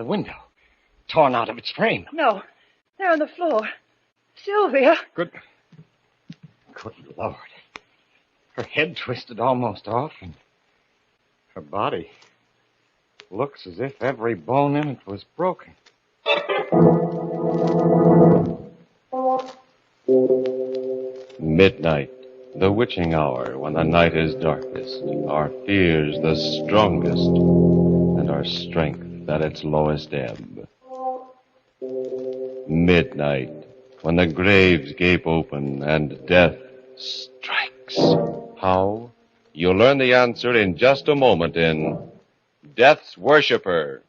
window, torn out of its frame. No, they're on the floor. Sylvia. Good Lord. Her head twisted almost off, and her body looks as if every bone in it was broken. Midnight, the witching hour, when the night is darkest, our fears the strongest, and our strength at its lowest ebb. Midnight, when the graves gape open and death strikes. How? You'll learn the answer in just a moment in Death's Worshipper.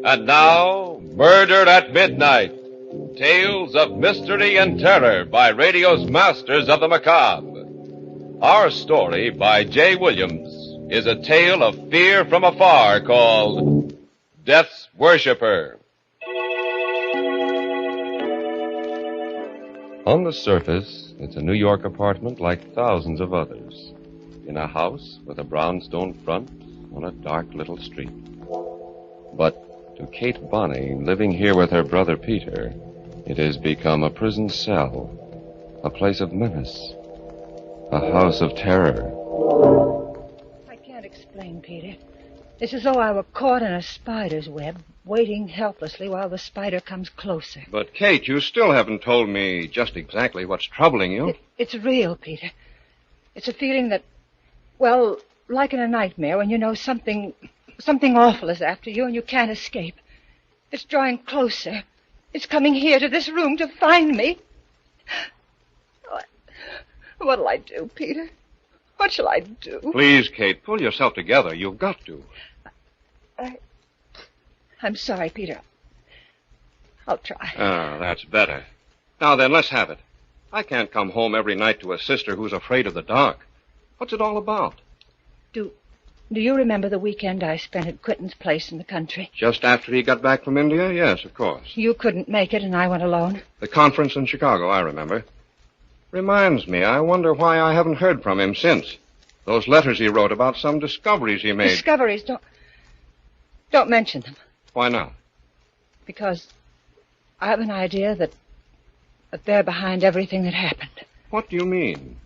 And now, Murder at Midnight. Tales of mystery and terror by radio's masters of the macabre. Our story by J. Williams is a tale of fear from afar called Death's Worshipper. On the surface, it's a New York apartment like thousands of others, in a house with a brownstone front on a dark little street. But to Kate Bonney, living here with her brother Peter, it has become a prison cell, a place of menace, a house of terror. I can't explain, Peter. It's as though I were caught in a spider's web, waiting helplessly while the spider comes closer. But, Kate, you still haven't told me just exactly what's troubling you. It's real, Peter. It's a feeling that, well, like in a nightmare when you know something awful is after you and you can't escape. It's drawing closer. It's coming here to this room to find me. What'll I do, Peter? What shall I do? Please, Kate, pull yourself together. You've got to. I'm sorry, Peter. I'll try. Ah, that's better. Now then, let's have it. I can't come home every night to a sister who's afraid of the dark. What's it all about? Do you remember the weekend I spent at Quentin's place in the country? Just after he got back from India? Yes, of course. You couldn't make it and I went alone. The conference in Chicago, I remember. Reminds me, I wonder why I haven't heard from him since. Those letters he wrote about some discoveries he made. Discoveries? Don't mention them. Why not? Because I have an idea that they're behind everything that happened. What do you mean?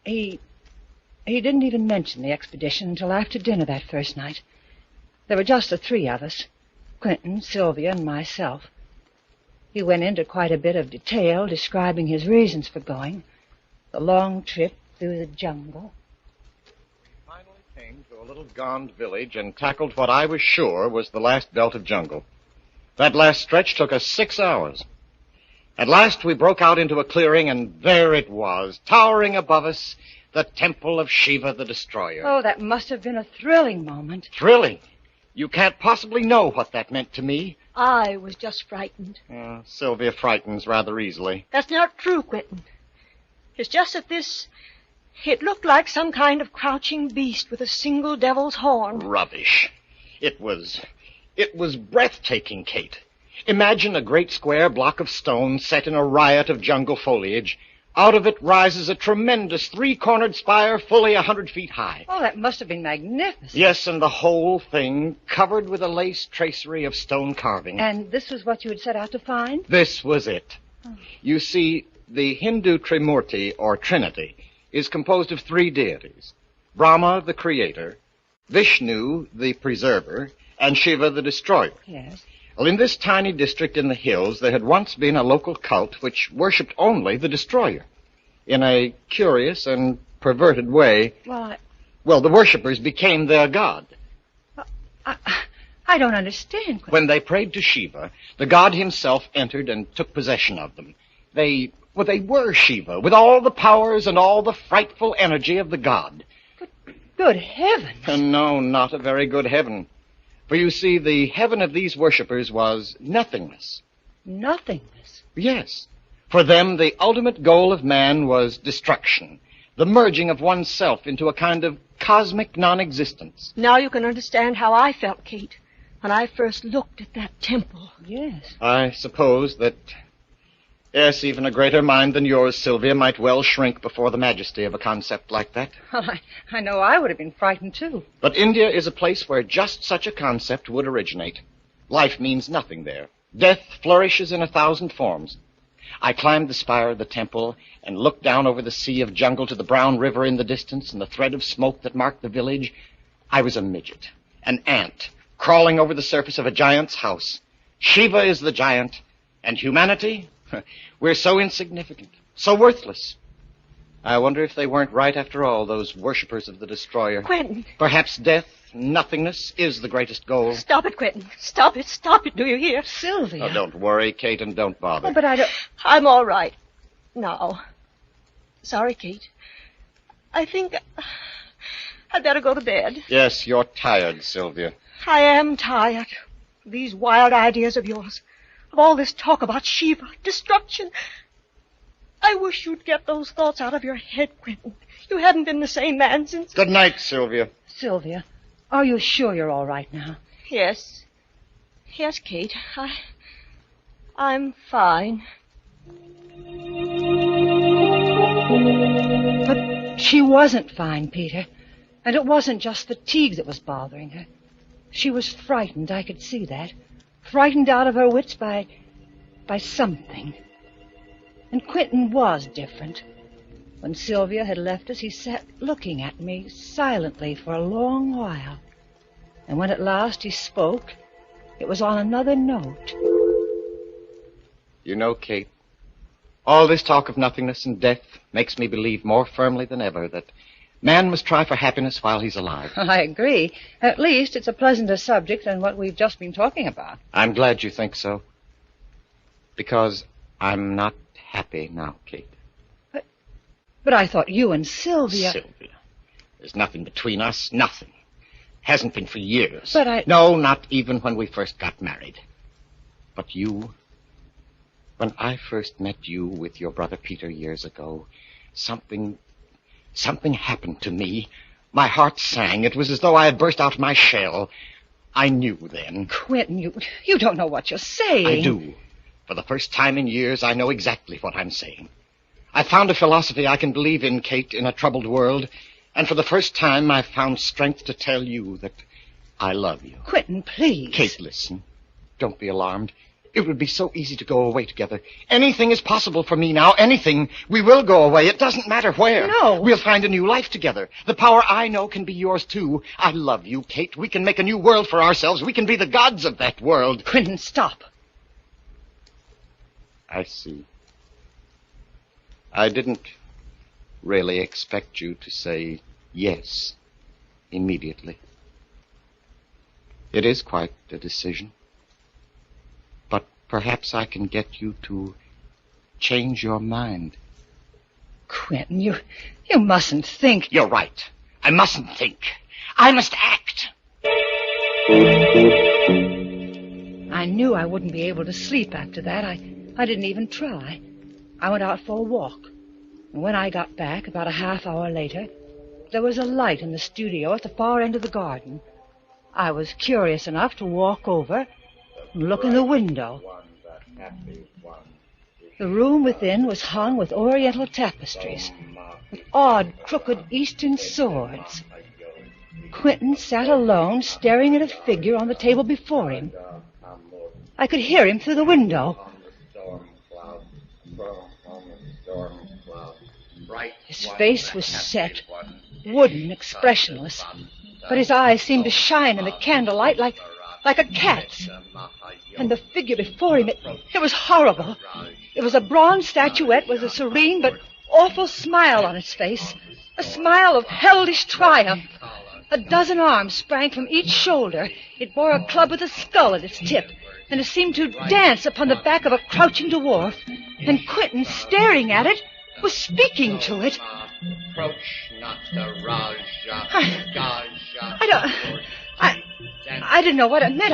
He didn't even mention the expedition until after dinner that first night. There were just the three of us, Quentin, Sylvia, and myself. He went into quite a bit of detail, describing his reasons for going, the long trip through the jungle. We finally came to a little gond village and tackled what I was sure was the last belt of jungle. That last stretch took us 6 hours. At last we broke out into a clearing, and there it was, towering above us, the temple of Shiva the Destroyer. Oh, that must have been a thrilling moment. Thrilling? You can't possibly know what that meant to me. I was just frightened. Sylvia frightens rather easily. That's not true, Quentin. It's just that it looked like some kind of crouching beast with a single devil's horn. Rubbish. It was breathtaking, Kate. Imagine a great square block of stone set in a riot of jungle foliage. Out of it rises a tremendous three-cornered spire fully 100 feet high. Oh, that must have been magnificent. Yes, and the whole thing covered with a lace tracery of stone carving. And this was what you had set out to find? This was it. Oh. You see, the Hindu Trimurti, or Trinity, is composed of three deities. Brahma, the creator, Vishnu, the preserver, and Shiva, the destroyer. Yes. Well, in this tiny district in the hills, there had once been a local cult which worshipped only the destroyer. In a curious and perverted way, well, the worshippers became their god. I don't understand. When they prayed to Shiva, the god himself entered and took possession of them. They were Shiva, with all the powers and all the frightful energy of the god. Good heavens. No, not a very good heaven. For you see, the heaven of these worshippers was nothingness. Nothingness? Yes. For them, the ultimate goal of man was destruction, the merging of oneself into a kind of cosmic non-existence. Now you can understand how I felt, Kate. when I first looked at that temple. Yes. I suppose that, yes, even a greater mind than yours, Sylvia, might well shrink before the majesty of a concept like that. Well, I know I would have been frightened, too. But India is a place where just such a concept would originate. Life means nothing there. Death flourishes in 1,000 forms. I climbed the spire of the temple and looked down over the sea of jungle to the brown river in the distance and the thread of smoke that marked the village. I was a midget, an ant, crawling over the surface of a giant's house. Shiva is the giant, and humanity, we're so insignificant, so worthless. I wonder if they weren't right after all, those worshippers of the destroyer. Quentin. Perhaps death, nothingness, is the greatest goal. Stop it, Quentin. Stop it, do you hear? Sylvia. Oh, don't worry, Kate, and don't bother. Oh, but I don't... I'm all right. Now. Sorry, Kate. I think I'd better go to bed. Yes, you're tired, Sylvia. I am tired. These wild ideas of yours. Of all this talk about Shiva, destruction. I wish you'd get those thoughts out of your head, Quentin. You haven't been the same man since... Good night, Sylvia. Sylvia, are you sure you're all right now? Yes. Yes, Kate. I'm fine. But she wasn't fine, Peter. And it wasn't just fatigue that was bothering her. She was frightened, I could see that. Frightened out of her wits by something. And Quentin was different. When Sylvia had left us, he sat looking at me silently for a long while. And when at last he spoke, it was on another note. You know, Kate, all this talk of nothingness and death makes me believe more firmly than ever that man must try for happiness while he's alive. I agree. At least it's a pleasanter subject than what we've just been talking about. I'm glad you think so. Because I'm not happy now, Kate. But I thought you and Sylvia... Sylvia. There's nothing between us, nothing. Hasn't been for years. But I... No, not even when we first got married. But you... When I first met you with your brother Peter years ago, something happened to me. My heart sang. It was as though I had burst out of my shell. I knew then. Quentin, you don't know what you're saying. I do. For the first time in years, I know exactly what I'm saying. I found a philosophy I can believe in, Kate, in a troubled world. And for the first time, I've found strength to tell you that I love you. Quentin, please. Kate, listen. Don't be alarmed. It would be so easy to go away together. Anything is possible for me now. Anything. We will go away. It doesn't matter where. No. We'll find a new life together. The power I know can be yours, too. I love you, Kate. We can make a new world for ourselves. We can be the gods of that world. Quentin, stop. I see. I didn't really expect you to say yes immediately. It is quite a decision. But perhaps I can get you to change your mind. Quentin, you mustn't think... You're right. I mustn't think. I must act. I knew I wouldn't be able to sleep after that. I didn't even try. I went out for a walk. And when I got back, about a half hour later, there was a light in the studio at the far end of the garden. I was curious enough to walk over and look in the window. The room within was hung with oriental tapestries, with odd, crooked eastern swords. Quentin sat alone, staring at a figure on the table before him. I could hear him through the window. His face was set, wooden, expressionless, but his eyes seemed to shine in the candlelight like a cat's. And the figure before him, it was horrible. It was a bronze statuette with a serene but awful smile on its face, a smile of hellish triumph. A dozen arms sprang from each shoulder. It bore a club with a skull at its tip, and it seemed to dance upon the back of a crouching dwarf. And Quentin, staring at it, was speaking to it. Approach not the Raja. I didn't know what it meant.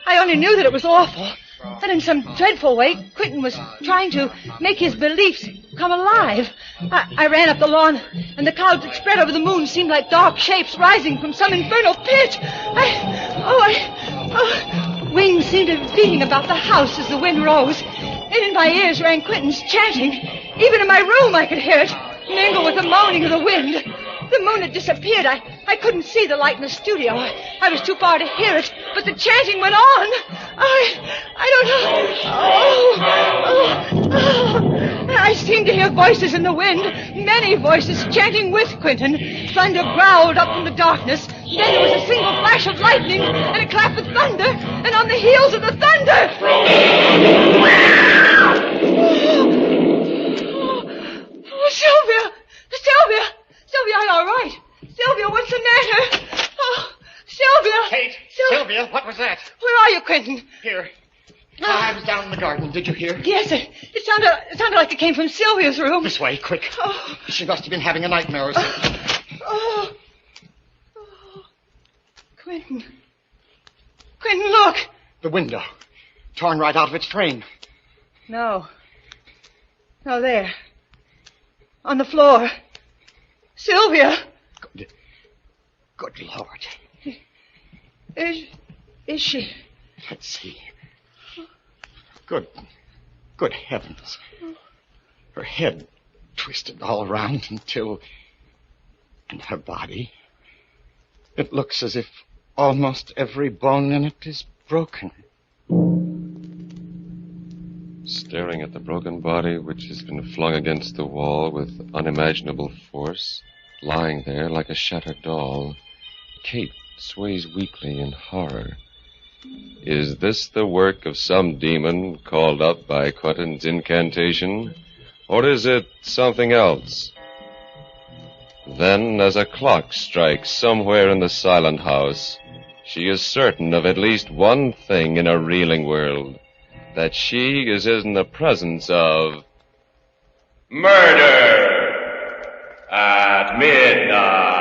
I only knew that it was awful. That in some dreadful way, Quentin was trying to make his beliefs come alive. I ran up the lawn, and the clouds that spread over the moon seemed like dark shapes rising from some infernal pit. I Wings seemed to be beating about the house as the wind rose. And in my ears rang Quentin's chanting. Even in my room I could hear it, mingle with the moaning of the wind. The moon had disappeared. I couldn't see the light in the studio. I was too far to hear it, but the chanting went on. I don't know. I seemed to hear voices in the wind, many voices chanting with Quentin. Thunder growled up from the darkness. Then there was a single flash of lightning and a clap of thunder, and on the heels of the thunder... Oh, Sylvia! Sylvia, are you all right? Sylvia, what's the matter? Oh, Sylvia! Kate! Sylvia, what was that? Where are you, Quentin? Here. I was down in the garden. Did you hear? Yes, it sounded like it came from Sylvia's room. This way, quick. Oh. She must have been having a nightmare or something. Oh. Quentin, look. The window. Torn right out of its frame. No, there. On the floor. Sylvia. Good Lord. Is she? Let's see. Good heavens. Her head twisted all around until... And her body. It looks as if almost every bone in it is broken. Staring at the broken body, which has been flung against the wall with unimaginable force, lying there like a shattered doll, Kate sways weakly in horror. Is this the work of some demon called up by Quentin's incantation? Or is it something else? Then, as a clock strikes somewhere in the silent house, she is certain of at least one thing in a reeling world, that she is in the presence of... Murder at Midnight!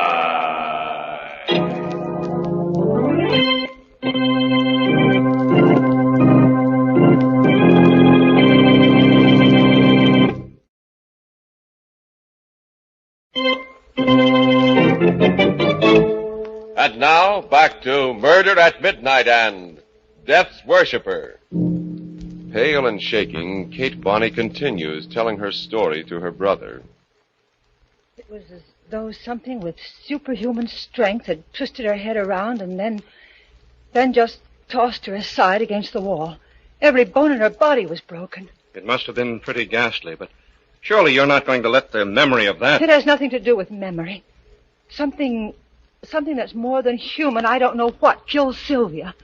And now, back to Murder at Midnight and Death's Worshipper. Pale and shaking, Kate Bonney continues telling her story to her brother. It was as though something with superhuman strength had twisted her head around and then just tossed her aside against the wall. Every bone in her body was broken. It must have been pretty ghastly, but surely you're not going to let the memory of that... It has nothing to do with memory. Something that's more than human, I don't know what, killed Sylvia.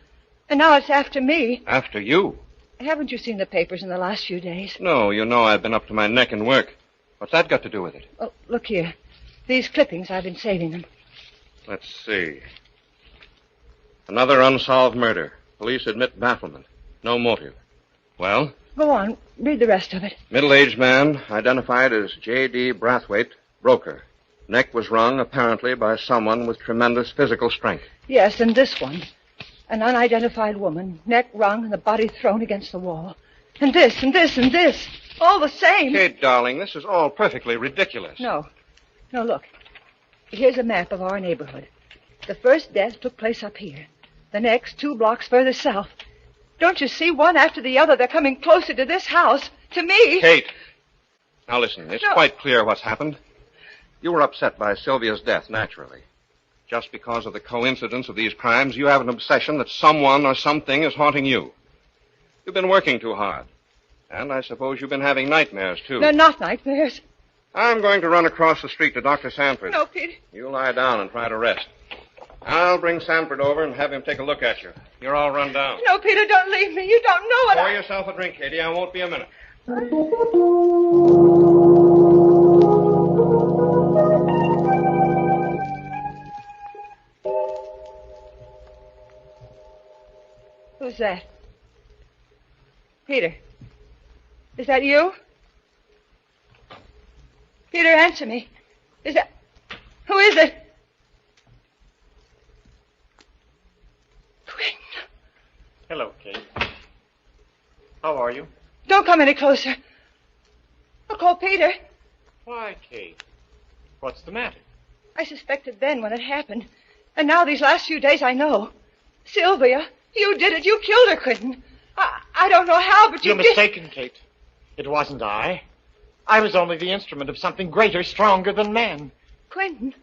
And now it's after me. After you? Haven't you seen the papers in the last few days? No, you know I've been up to my neck in work. What's that got to do with it? Oh, look here. These clippings, I've been saving them. Let's see. Another unsolved murder. Police admit bafflement. No motive. Well? Go on. Read the rest of it. Middle-aged man, identified as J.D. Brathwaite, broker. Neck was wrung, apparently, by someone with tremendous physical strength. Yes, and this one. An unidentified woman, neck wrung and the body thrown against the wall. And this, and this, and this. All the same. Kate, darling, this is all perfectly ridiculous. No, look. Here's a map of our neighborhood. The first death took place up here. The next, 2 blocks further south. Don't you see? One after the other, they're coming closer to this house. To me. Kate. Now listen, it's quite clear what's happened. You were upset by Sylvia's death, naturally. Just because of the coincidence of these crimes, you have an obsession that someone or something is haunting you. You've been working too hard. And I suppose you've been having nightmares, too. They're not nightmares. I'm going to run across the street to Dr. Sanford. No, Peter. You lie down and try to rest. I'll bring Sanford over and have him take a look at you. You're all run down. No, Peter, don't leave me. You don't know what Pour yourself a drink, Katie. I won't be a minute. Who's that? Peter. Is that you? Peter, answer me. Who is it? Quentin. Hello, Kate. How are you? Don't come any closer. I'll call Peter. Why, Kate? What's the matter? I suspected then when it happened. And now these last few days I know. Sylvia. You did it. You killed her, Quentin. I don't know how, but you You're did. mistaken, Kate. It wasn't I. I was only the instrument of something greater, stronger than man. Quentin?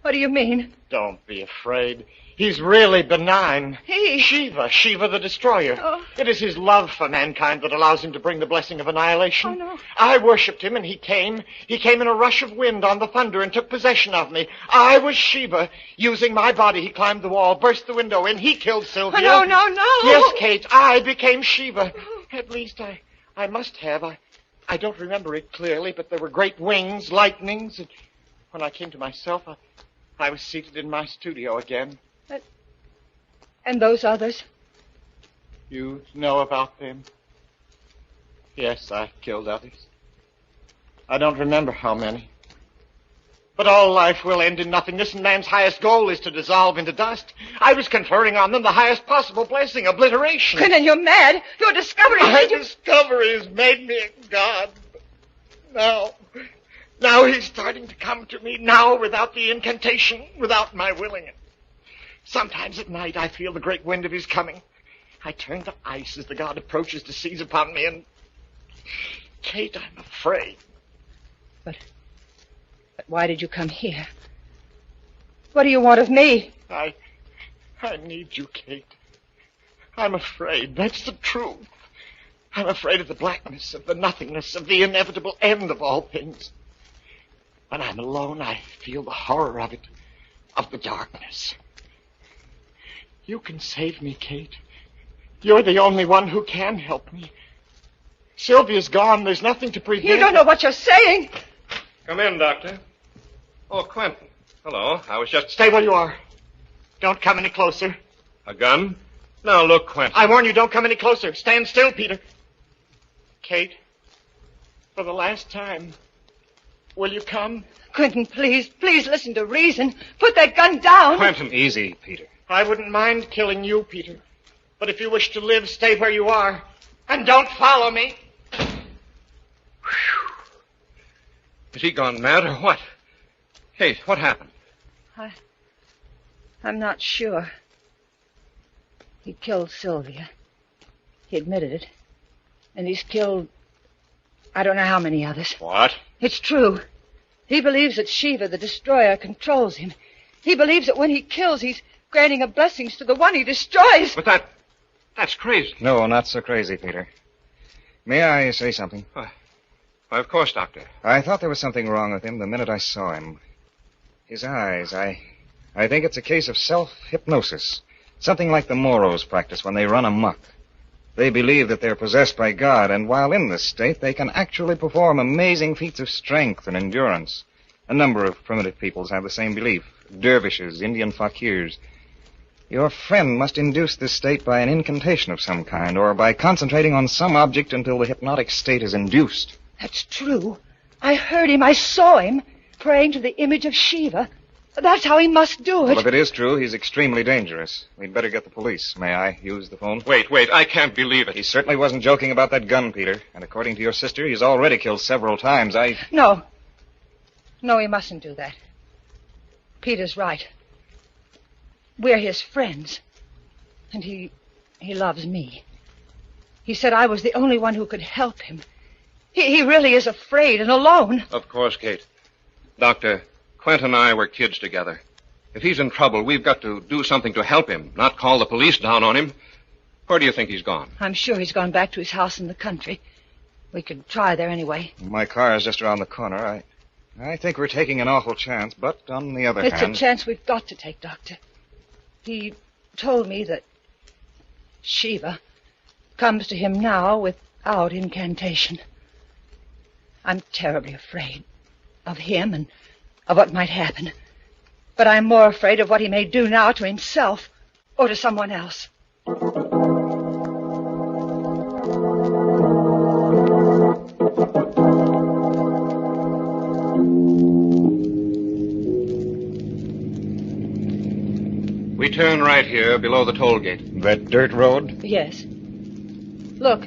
What do you mean? Don't be afraid. He's really benign. He? Shiva the Destroyer. Oh. It is his love for mankind that allows him to bring the blessing of annihilation. Oh, no. I worshipped him, and he came. He came in a rush of wind on the thunder and took possession of me. I was Shiva. Using my body, he climbed the wall, burst the window in. He killed Sylvia. Oh, no. Yes, Kate, I became Shiva. At least I must have. I don't remember it clearly, but there were great wings, lightnings. And when I came to myself, I was seated in my studio again. And those others? You know about them? Yes, I killed others. I don't remember how many. But all life will end in nothingness, and man's highest goal is to dissolve into dust. I was conferring on them the highest possible blessing, obliteration. Quentin, you're mad. Your discovery... My discovery has made me a god. Now he's starting to come to me, now without the incantation, without my willing it. Sometimes at night I feel the great wind of his coming. I turn to ice as the god approaches to seize upon me, and... Kate, I'm afraid. But why did you come here? What do you want of me? I need you, Kate. I'm afraid. That's the truth. I'm afraid of the blackness, of the nothingness, of the inevitable end of all things. When I'm alone, I feel the horror of it, of the darkness. You can save me, Kate. You're the only one who can help me. Sylvia's gone. There's nothing to prevent... You don't know what you're saying. Come in, Doctor. Oh, Quentin. Hello. I was just... Stay where you are. Don't come any closer. A gun? Now, look, Quentin. I warn you, don't come any closer. Stand still, Peter. Kate, for the last time, will you come? Quentin, please listen to reason. Put that gun down. Quentin, easy, Peter. I wouldn't mind killing you, Peter. But if you wish to live, stay where you are. And don't follow me. Has he gone mad or what? Kate, what happened? I'm not sure. He killed Sylvia. He admitted it. And he's killed... I don't know how many others. What? It's true. He believes that Shiva, the Destroyer, controls him. He believes that when he kills, he's granting a blessings to the one he destroys. But that's crazy. No, not so crazy, Peter. May I say something? Why, of course, Doctor. I thought there was something wrong with him the minute I saw him. His eyes, I think it's a case of self-hypnosis. Something like the Moros practice when they run amok. They believe that they're possessed by God, and while in this state, they can actually perform amazing feats of strength and endurance. A number of primitive peoples have the same belief. Dervishes, Indian fakirs. Your friend must induce this state by an incantation of some kind, or by concentrating on some object until the hypnotic state is induced. That's true. I heard him. I saw him praying to the image of Shiva. That's how he must do it. Well, if it is true, he's extremely dangerous. We'd better get the police. May I use the phone? Wait, I can't believe it. He certainly wasn't joking about that gun, Peter. And according to your sister, he's already killed several times. No, he mustn't do that. Peter's right. We're his friends. And he loves me. He said I was the only one who could help him. He really is afraid and alone. Of course, Kate. Doctor, Quint and I were kids together. If he's in trouble, we've got to do something to help him, not call the police down on him. Where do you think he's gone? I'm sure he's gone back to his house in the country. We could try there anyway. My car is just around the corner. I think we're taking an awful chance, but on the other hand... It's a chance we've got to take, Doctor. He told me that Shiva comes to him now without incantation. I'm terribly afraid of him and of what might happen. But I'm more afraid of what he may do now to himself or to someone else. We turn right here below the toll gate. That dirt road? Yes. Look,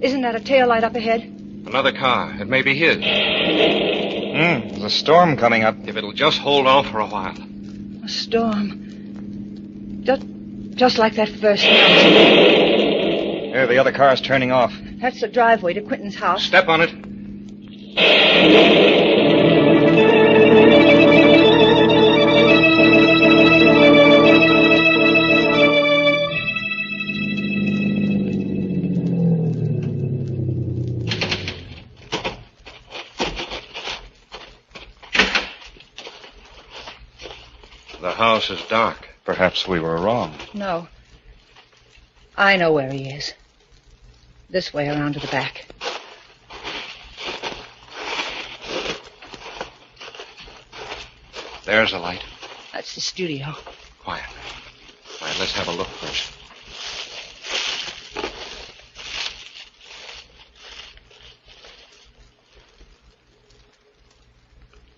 isn't that a tail light up ahead? Another car. It may be his. There's a storm coming up. If it'll just hold off for a while. A storm. Just like that first night. There, the other car's turning off. That's the driveway to Quentin's house. Step on it. The house is dark. Perhaps we were wrong. No. I know where he is. This way around to the back. There's a light. That's the studio. Quiet. Quiet, let's have a look first.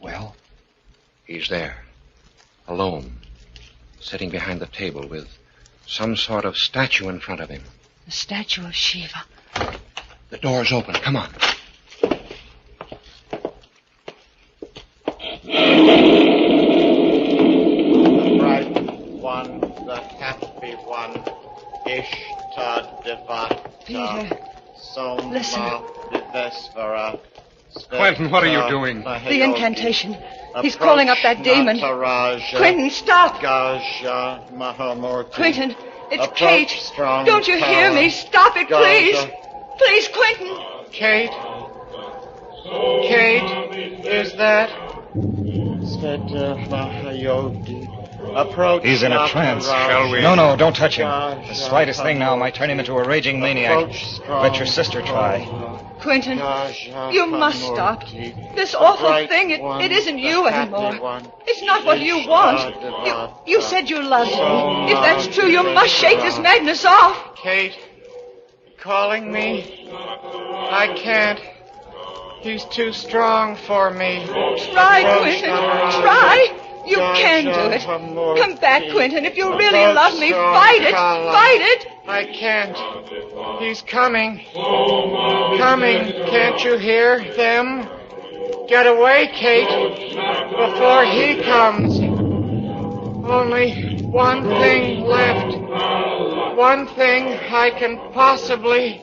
Well, he's there. Alone. Sitting behind the table with some sort of statue in front of him. The statue of Shiva. The door's open. Come on. The bright one, the happy one, Ishtadevata. Peter, Soma listen. Vivesvara. Quentin, what are you doing? The incantation. He's calling up that demon. Quentin, stop! Gaja Mahamurti. Quentin, it's Approach Kate. strong Don't you hear power. me? Stop it, please. Gaja. Please, Quentin. Kate? Kate, is that? Sveta Mahayodi. Approach. He's in a not trance. arouse. Shall we? No, don't touch him. The slightest thing now might turn him into a raging maniac. Approach strong Let your sister try. Quentin, Gaja you must stop. Hamurti. This The awful bright thing, one, it isn't the you happy anymore. one. It's not what you want. You said you loved me. If that's true, you must shake this madness off. Kate, calling me? I can't. He's too strong for me. Try, Quentin. Try. You can do it. Come back, Quentin. If you really love me, fight it. Fight it. I can't. He's coming. Coming. Can't you hear them? Get away, Kate, before he comes. Only one thing left. One thing I can possibly...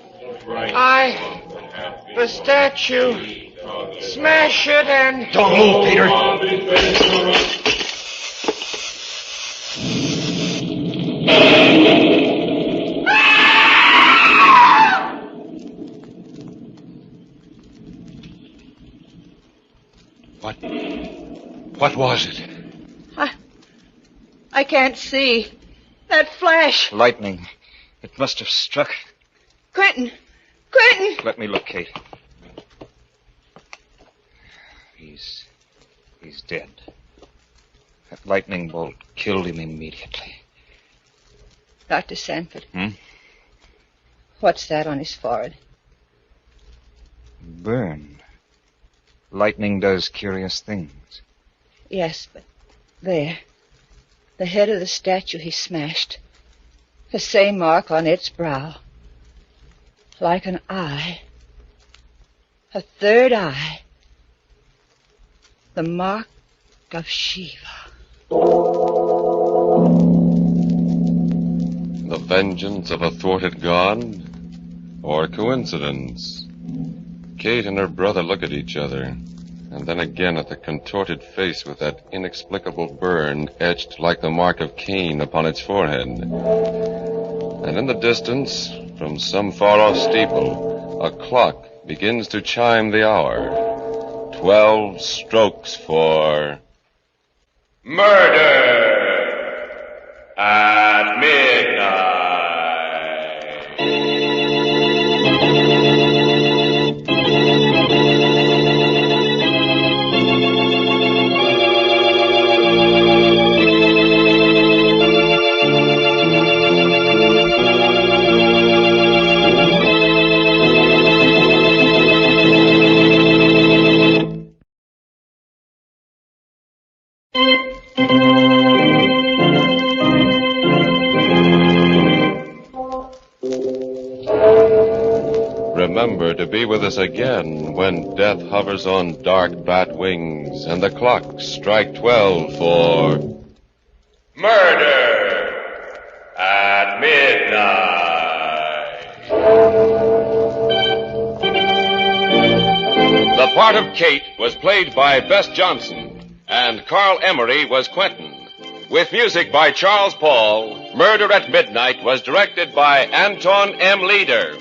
the statue. Smash it and... Don't move, Peter. What was it? I can't see. That flash. Lightning. It must have struck. Quentin. Quentin. Let me look, Kate. He's dead. That lightning bolt killed him immediately. Dr. Sanford. What's that on his forehead? Burn. Lightning does curious things. Yes, but there. The head of the statue he smashed. The same mark on its brow. Like an eye. A third eye. The mark of Shiva. The vengeance of a thwarted god? Or coincidence? Kate and her brother look at each other, and then again at the contorted face with that inexplicable burn etched like the mark of Cain upon its forehead. And in the distance, from some far-off steeple, a clock begins to chime the hour. 12 strokes for... murder at midnight. Remember to be with us again when death hovers on dark bat wings and the clocks strike 12 for... murder at midnight. The part of Kate was played by Bess Johnson, and Carl Emery was Quentin. With music by Charles Paul, Murder at Midnight was directed by Anton M. Leader.